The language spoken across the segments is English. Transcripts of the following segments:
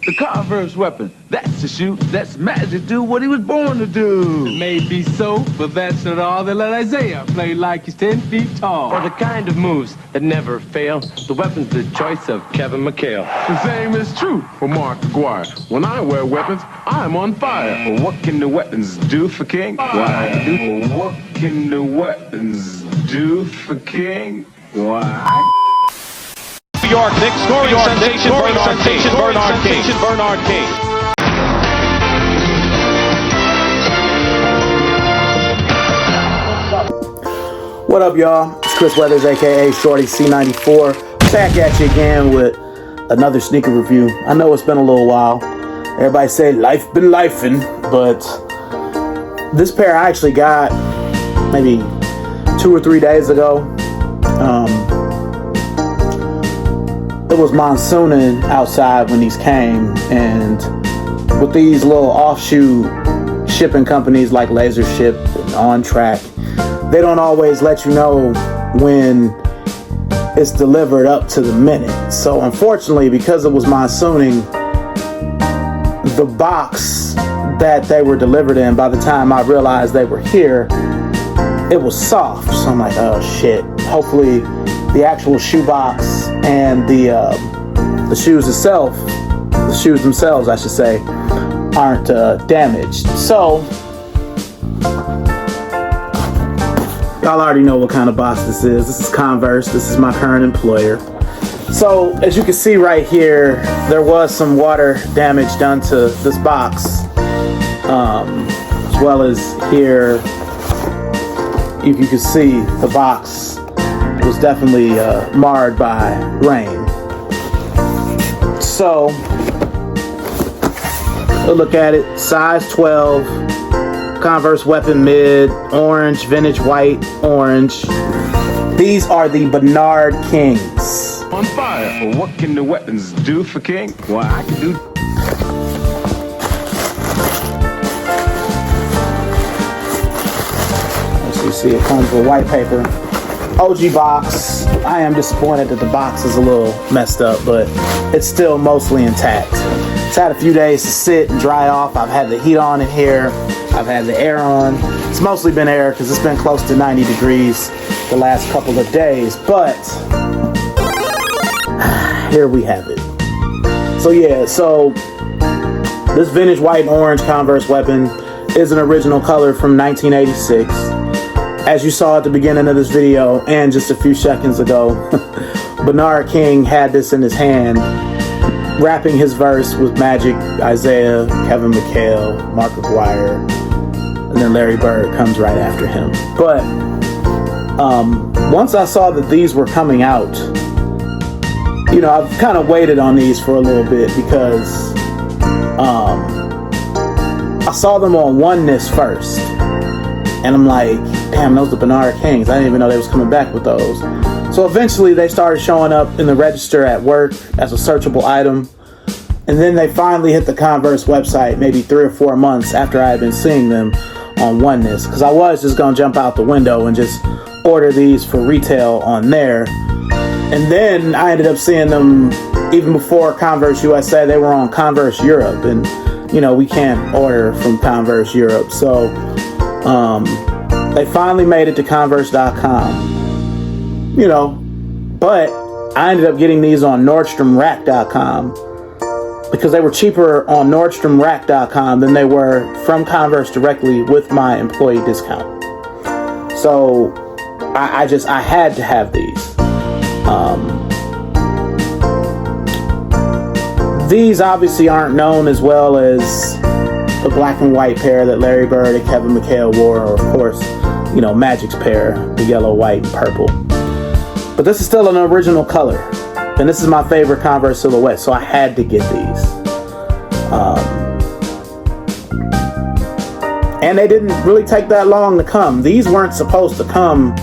The Converse weapon, that's the shoe, that's magic, do what he was born to do. It may be so, but that's not all. They let Isaiah play like he's 10 feet tall. For the kind of moves that never fail, the weapon's the choice of Kevin McHale. The same is true for Mark McGuire. When I wear weapons, I'm on fire. Well, what can the weapons do for King? Why? What can the weapons do for King? Why? New York Knicks scoring sensation Bernard King. What up, y'all? It's Chris Weathers, aka ShortyC94, back at you again with another sneaker review. I know it's been a little while. Everybody say life been lifing, but this pair I actually got maybe 2 or 3 days ago. It was monsooning outside when these came, and with these little offshoot shipping companies like Laser Ship and On Track, they don't always let you know when it's delivered up to the minute. So unfortunately, because it was monsooning, the box that they were delivered in, by the time I realized they were here, it was soft. So I'm like, oh shit. Hopefully the actual shoe box and the shoes themselves, I should say, aren't damaged. So y'all already know what kind of box this is. This is Converse. This is my current employer. So as you can see right here, there was some water damage done to this box, as well as here. If you can see, the box was definitely marred by rain. So we'll look at it. Size 12, Converse weapon mid, orange, vintage white, orange. These are the Bernard Kings. On fire. Well, what can the weapons do for King? Why, I can do... As you see, it comes with white paper. OG box. I am disappointed that the box is a little messed up, but it's still mostly intact. It's had a few days to sit and dry off. I've had the heat on in here. I've had the air on. It's mostly been air because it's been close to 90 degrees the last couple of days, but here we have it. So yeah, so this vintage white and orange Converse weapon is an original color from 1986. As you saw at the beginning of this video and just a few seconds ago, Bernard King had this in his hand, rapping his verse with Magic, Isaiah, Kevin McHale, Mark McGuire, and then Larry Bird comes right after him. But once I saw that these were coming out, you know, I've kind of waited on these for a little bit because I saw them on Oneness first. And I'm like, damn, those are the Bernard Kings. I didn't even know they was coming back with those. So eventually they started showing up in the register at work as a searchable item. And then they finally hit the Converse website maybe 3 or 4 months after I had been seeing them on Oneness. Because I was just going to jump out the window and just order these for retail on there. And then I ended up seeing them even before Converse USA. They were on Converse Europe. And, you know, we can't order from Converse Europe. So they finally made it to Converse.com, you know, but I ended up getting these on NordstromRack.com because they were cheaper on NordstromRack.com than they were from Converse directly with my employee discount. So I had to have these. These obviously aren't known as well as the black and white pair that Larry Bird and Kevin McHale wore, or of course, you know, Magic's pair, the yellow, white, and purple. But this is still an original color, and this is my favorite Converse silhouette, so I had to get these. And they didn't really take that long to come. These weren't supposed to come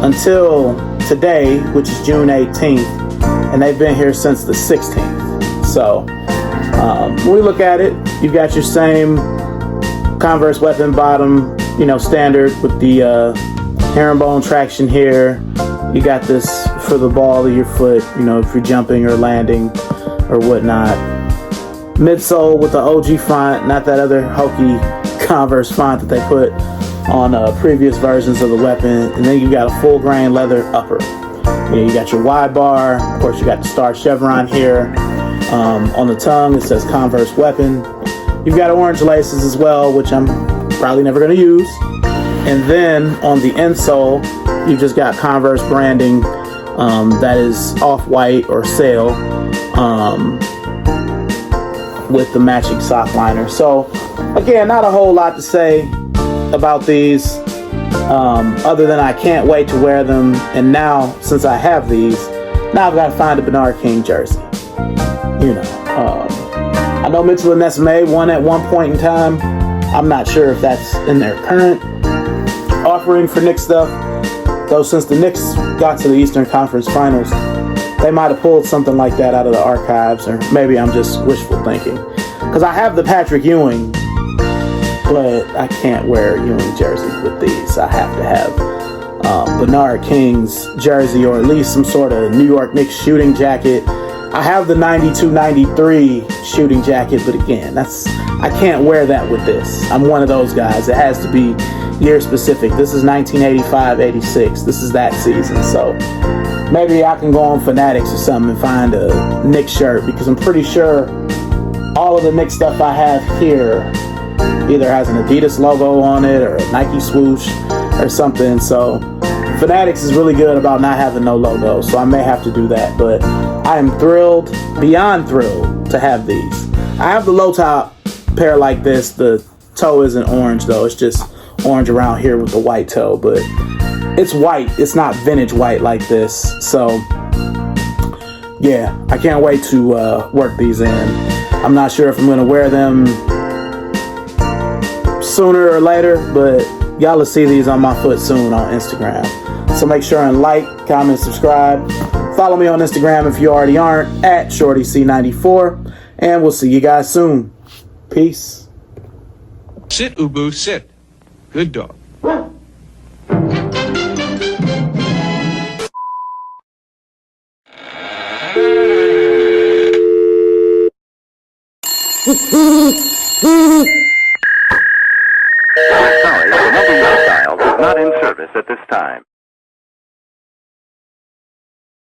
until today, which is June 18th, and they've been here since the 16th. So when we look at it, you got your same Converse weapon bottom, you know, standard with the herringbone traction here. You got this for the ball of your foot, you know, if you're jumping or landing or whatnot. midsole with the OG font, not that other hokey Converse font that they put on previous versions of the weapon. And then you got a full grain leather upper. You got your Y bar. Of course, you got the star chevron here. On the tongue, it says Converse weapon. You've got orange laces as well, which I'm probably never going to use. And then on the insole, you just got Converse branding that is off-white or sail with the matching sock liner. So again, not a whole lot to say about these other than I can't wait to wear them. And now, since I have these, now I've got to find a Bernard King jersey. You know, I know Mitchell and Ness made one at one point in time. I'm not sure if that's in their current offering for Knicks stuff, though. Since the Knicks got to the Eastern Conference Finals, they might have pulled something like that out of the archives, or maybe I'm just wishful thinking. Because I have the Patrick Ewing, but I can't wear a Ewing jersey with these. I have to have Bernard King's jersey, or at least some sort of New York Knicks shooting jacket. I have the 92-93 shooting jacket, but again, I can't wear that with this. I'm one of those guys. It has to be year specific. This is 1985-86. This is that season. So maybe I can go on Fanatics or something and find a Knicks shirt, because I'm pretty sure all of the Knicks stuff I have here either has an Adidas logo on it or a Nike swoosh or something. So Fanatics is really good about not having no logo, so I may have to do that. But I am thrilled, beyond thrilled, to have these. I have the low top pair like this. The toe isn't orange though. It's just orange around here with the white toe, but it's white. It's not vintage white like this. So yeah, I can't wait to work these in. I'm not sure if I'm going to wear them sooner or later, but y'all will see these on my foot soon on Instagram. So make sure and like, comment, subscribe. Follow me on Instagram if you already aren't, at ShortyC94. And we'll see you guys soon. Peace. Sit, Ubu, sit. Good dog. We're sorry, the number you have dialed is not in service at this time.